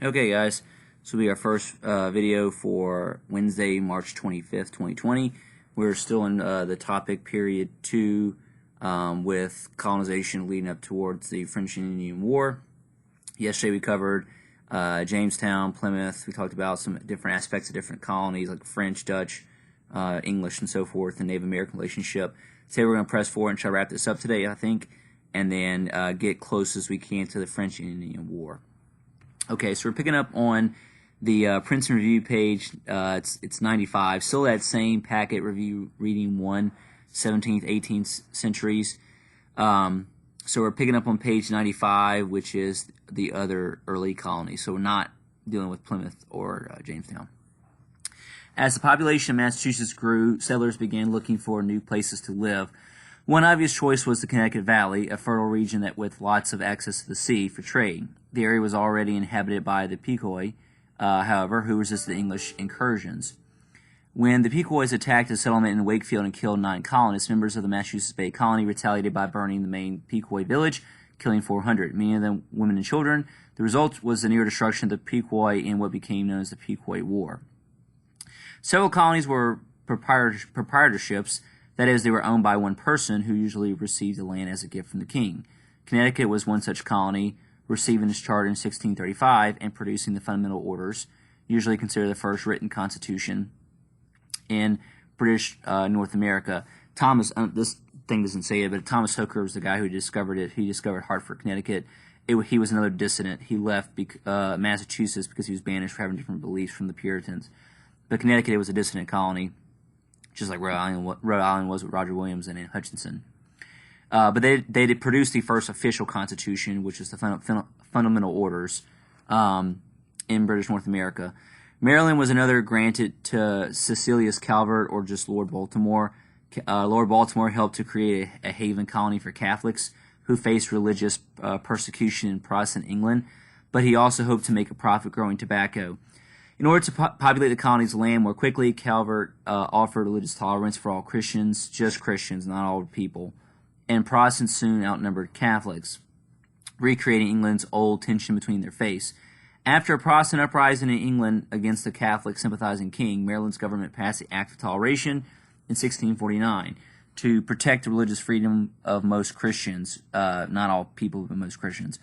Okay, guys, this will be our first video for Wednesday, March 25th, 2020. We're still in the topic period 2 with colonization leading up towards the French and Indian War. Yesterday we covered Jamestown, Plymouth. We talked about some different aspects of different colonies like French, Dutch, English, and so forth, the Native American relationship. Today we're going to press forward and try to wrap this up today, I think, and then get close as we can to the French and Indian War. Okay, so we're picking up on the Princeton Review page. It's 95. Still that same packet review, reading 1, 17th, 18th centuries. So we're picking up on page 95, which is the other early colonies. So we're not dealing with Plymouth or Jamestown. As the population of Massachusetts grew, settlers began looking for new places to live. One obvious choice was the Connecticut Valley, a fertile region with lots of access to the sea for trade. The area was already inhabited by the Pequot, however, who resisted English incursions. When the Pequots attacked a settlement in Wakefield and killed 9 colonists, members of the Massachusetts Bay Colony retaliated by burning the main Pequot village, killing 400, many of them women and children. The result was the near destruction of the Pequot in what became known as the Pequot War. Several colonies were proprietorships. That is, they were owned by one person who usually received the land as a gift from the king. Connecticut was one such colony, receiving its charter in 1635 and producing the fundamental orders, usually considered the first written constitution in British North America. This thing doesn't say it, but Thomas Hooker was the guy who discovered it. He discovered Hartford, Connecticut. He was another dissident. He left Massachusetts because he was banished for having different beliefs from the Puritans. But Connecticut was a dissident colony, just like Rhode Island was with Roger Williams and Hutchinson. But they did produce the first official constitution, which is the fundamental orders in British North America. Maryland was another granted to Cecilius Calvert, or just Lord Baltimore. Lord Baltimore helped to create a haven colony for Catholics who faced religious persecution in Protestant England, but he also hoped to make a profit growing tobacco. In order to populate the colony's land more quickly, Calvert offered religious tolerance for all Christians, just Christians, not all people, and Protestants soon outnumbered Catholics, recreating England's old tension between their faiths. After a Protestant uprising in England against the Catholic sympathizing king, Maryland's government passed the Act of Toleration in 1649 to protect the religious freedom of most Christians, not all people, but most Christians.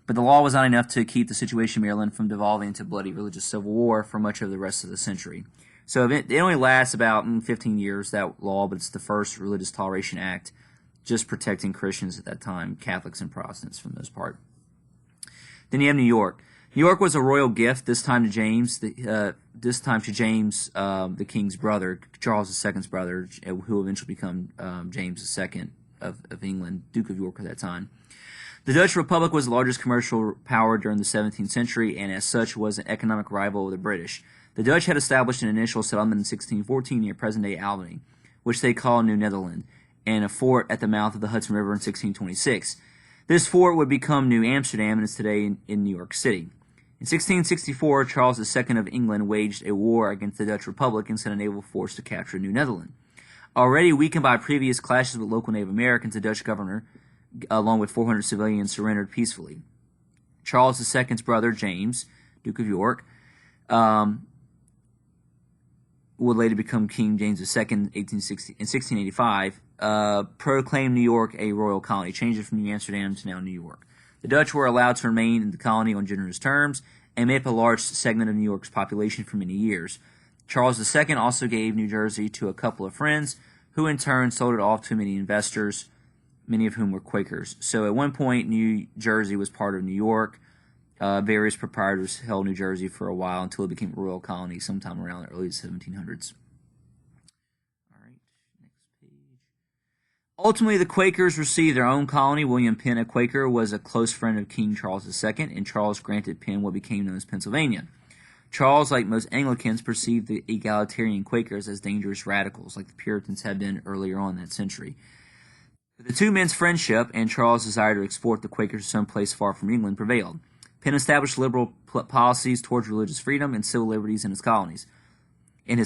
But the law was not enough to keep the situation in Maryland from devolving into bloody religious civil war for much of the rest of the century. So it only lasts about 15 years, that law, but it's the first Religious Toleration Act, just protecting Christians at that time, Catholics and Protestants for the most part. Then you have New York. New York was a royal gift, this time to James, the king's brother, Charles II's brother, who will eventually become James II of England, Duke of York at that time. The Dutch Republic was the largest commercial power during the 17th century, and as such was an economic rival of the British. The Dutch had established an initial settlement in 1614 near present-day Albany, which they called New Netherland, and a fort at the mouth of the Hudson River in 1626. This fort would become New Amsterdam and is today in New York City. In 1664, Charles II of England waged a war against the Dutch Republic and sent a naval force to capture New Netherland. Already weakened by previous clashes with local Native Americans, the Dutch governor, along with 400 civilians, surrendered peacefully. Charles II's brother, James, Duke of York, would later become King James II in 1685, proclaimed New York a royal colony, changed it from New Amsterdam to now New York. The Dutch were allowed to remain in the colony on generous terms and made up a large segment of New York's population for many years. Charles II also gave New Jersey to a couple of friends, who in turn sold it off to many investors, many of whom were Quakers. So at one point, New Jersey was part of New York. Various proprietors held New Jersey for a while until it became a royal colony sometime around the early 1700s. All right, next page. Ultimately, the Quakers received their own colony. William Penn, a Quaker, was a close friend of King Charles II, and Charles granted Penn what became known as Pennsylvania. Charles, like most Anglicans, perceived the egalitarian Quakers as dangerous radicals, like the Puritans had been earlier on in that century. The two men's friendship and Charles' desire to export the Quakers to someplace far from England prevailed. Penn established liberal policies towards religious freedom and civil liberties in his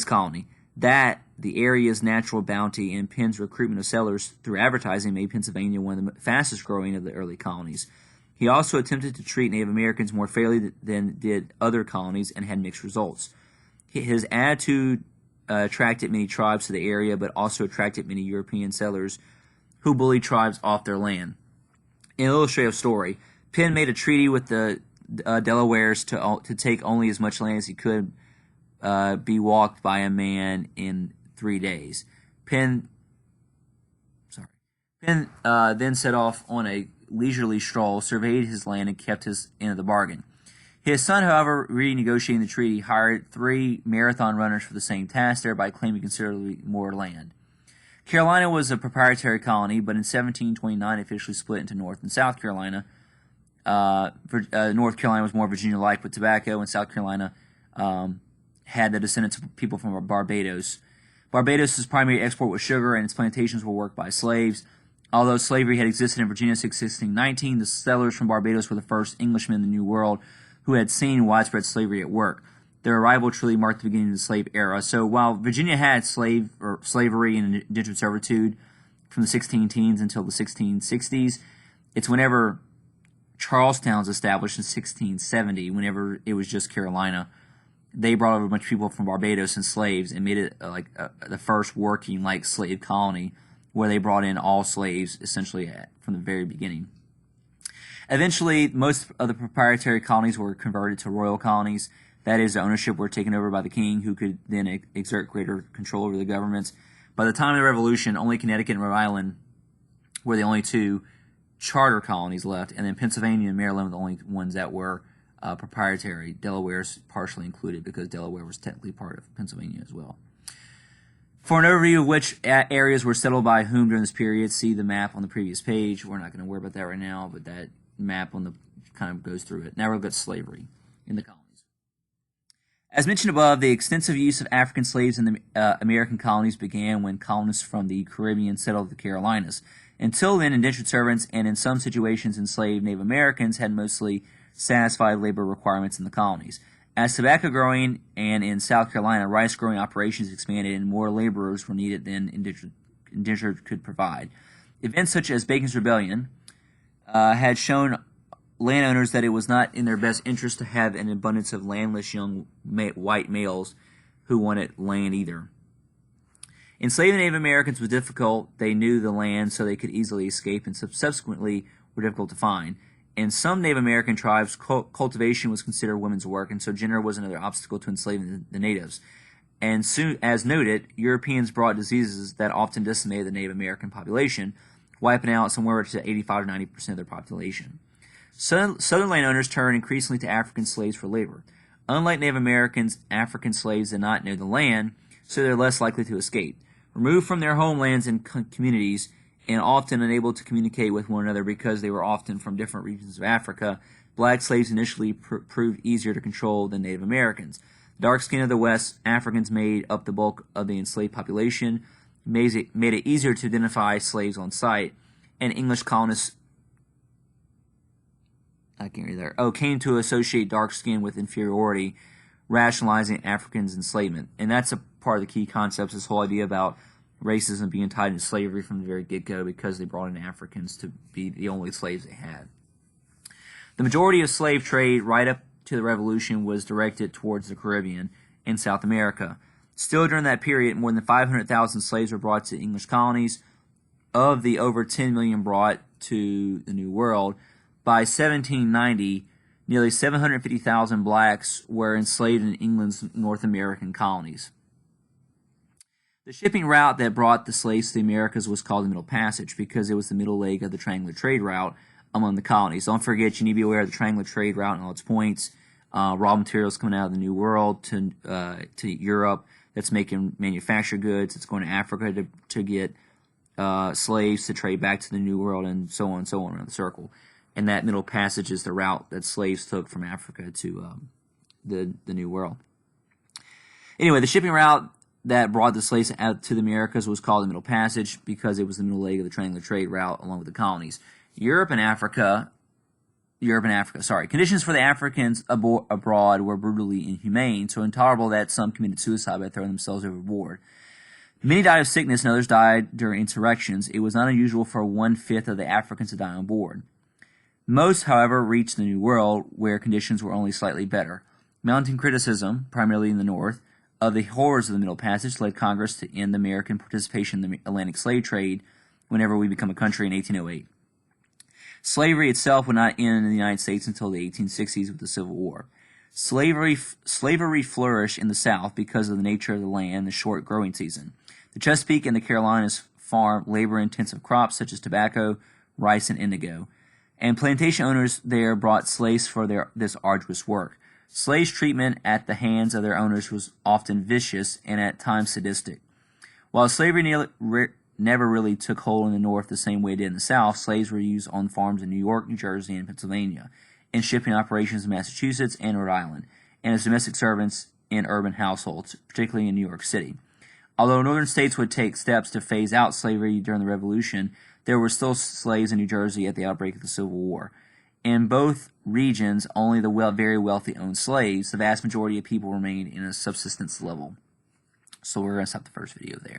colony. That, the area's natural bounty, and Penn's recruitment of settlers through advertising made Pennsylvania one of the fastest growing of the early colonies. He also attempted to treat Native Americans more fairly than did other colonies and had mixed results. His attitude attracted many tribes to the area, but also attracted many European settlers who bullied tribes off their land. An illustrative story: Penn made a treaty with the Delawares to take only as much land as he could be walked by a man in 3 days. Penn then set off on a leisurely stroll, surveyed his land, and kept his end of the bargain. His son, however, renegotiating the treaty, hired 3 marathon runners for the same task, thereby claiming considerably more land. Carolina was a proprietary colony, but in 1729 officially split into North and South Carolina. North Carolina was more Virginia-like with tobacco, and South Carolina had the descendants of people from Barbados. Barbados' primary export was sugar, and its plantations were worked by slaves. Although slavery had existed in Virginia since 1619, the settlers from Barbados were the first Englishmen in the New World who had seen widespread slavery at work. Their arrival truly marked the beginning of the slave era. So while Virginia had slavery and indentured servitude from the 16 teens until the 1660s, it's whenever Charlestown was established in 1670, whenever it was just Carolina, they brought over a bunch of people from Barbados and slaves and made it the first working slave colony, where they brought in all slaves essentially from the very beginning. Eventually, most of the proprietary colonies were converted to royal colonies. That is, the ownership were taken over by the king, who could then exert greater control over the governments. By the time of the Revolution, only Connecticut and Rhode Island were the only 2 charter colonies left, and then Pennsylvania and Maryland were the only ones that were proprietary. Delaware's partially included because Delaware was technically part of Pennsylvania as well. For an overview of which areas were settled by whom during this period, see the map on the previous page. We're not going to worry about that right now, but that map on the kind of goes through it. Now we'll get slavery in the colonies. As mentioned above, the extensive use of African slaves in the American colonies began when colonists from the Caribbean settled the Carolinas. Until then, indentured servants and in some situations enslaved Native Americans had mostly satisfied labor requirements in the colonies. As tobacco growing and in South Carolina, rice growing operations expanded and more laborers were needed than indentured could provide. Events such as Bacon's Rebellion had shown landowners that it was not in their best interest to have an abundance of landless young white males who wanted land either. Enslaving Native Americans was difficult. They knew the land, so they could easily escape, and subsequently were difficult to find. In some Native American tribes, cultivation was considered women's work, and so gender was another obstacle to enslaving the natives. And soon, as noted, Europeans brought diseases that often decimated the Native American population, wiping out somewhere to 85 to 90% of their population. Southern landowners turned increasingly to African slaves for labor. Unlike Native Americans, African slaves did not know the land, so they're less likely to escape. Removed from their homelands and communities, and often unable to communicate with one another because they were often from different regions of Africa, black slaves initially proved easier to control than Native Americans. Dark skin of the West Africans made up the bulk of the enslaved population, made it easier to identify slaves on sight, and English colonists came to associate dark skin with inferiority, rationalizing Africans' enslavement. And that's a part of the key concepts, this whole idea about racism being tied into slavery from the very get-go because they brought in Africans to be the only slaves they had. The majority of slave trade right up to the Revolution was directed towards the Caribbean and South America. Still during that period, more than 500,000 slaves were brought to English colonies. Of the over 10 million brought to the New World, by 1790, nearly 750,000 blacks were enslaved in England's North American colonies. The shipping route that brought the slaves to the Americas was called the Middle Passage because it was the middle leg of the triangular trade route among the colonies. Don't forget, you need to be aware of the triangular trade route and all its points. Raw materials coming out of the New World to Europe that's making manufactured goods. It's going to Africa to get slaves to trade back to the New World, and so on around the circle. And that Middle Passage is the route that slaves took from Africa to the New World. Anyway, the shipping route that brought the slaves out to the Americas was called the Middle Passage because it was the middle leg of the triangular trade route along with the colonies. Conditions for the Africans abroad were brutally inhumane, so intolerable that some committed suicide by throwing themselves overboard. Many died of sickness and others died during insurrections. It was not unusual for 1/5 of the Africans to die on board. Most, however, reached the New World, where conditions were only slightly better. Mounting criticism, primarily in the North, of the horrors of the Middle Passage led Congress to end American participation in the Atlantic slave trade whenever we become a country in 1808. Slavery itself would not end in the United States until the 1860s with the Civil War. Slavery flourished in the South because of the nature of the land and the short growing season. The Chesapeake and the Carolinas farm labor-intensive crops such as tobacco, rice, and indigo, and plantation owners there brought slaves for this arduous work. Slaves' treatment at the hands of their owners was often vicious and at times sadistic. While slavery never really took hold in the North the same way it did in the South, slaves were used on farms in New York, New Jersey, and Pennsylvania, in shipping operations in Massachusetts and Rhode Island, and as domestic servants in urban households, particularly in New York City. Although northern states would take steps to phase out slavery during the Revolution, there were still slaves in New Jersey at the outbreak of the Civil War. In both regions, only the very wealthy owned slaves. The vast majority of people remained in a subsistence level. So we're going to stop the first video there.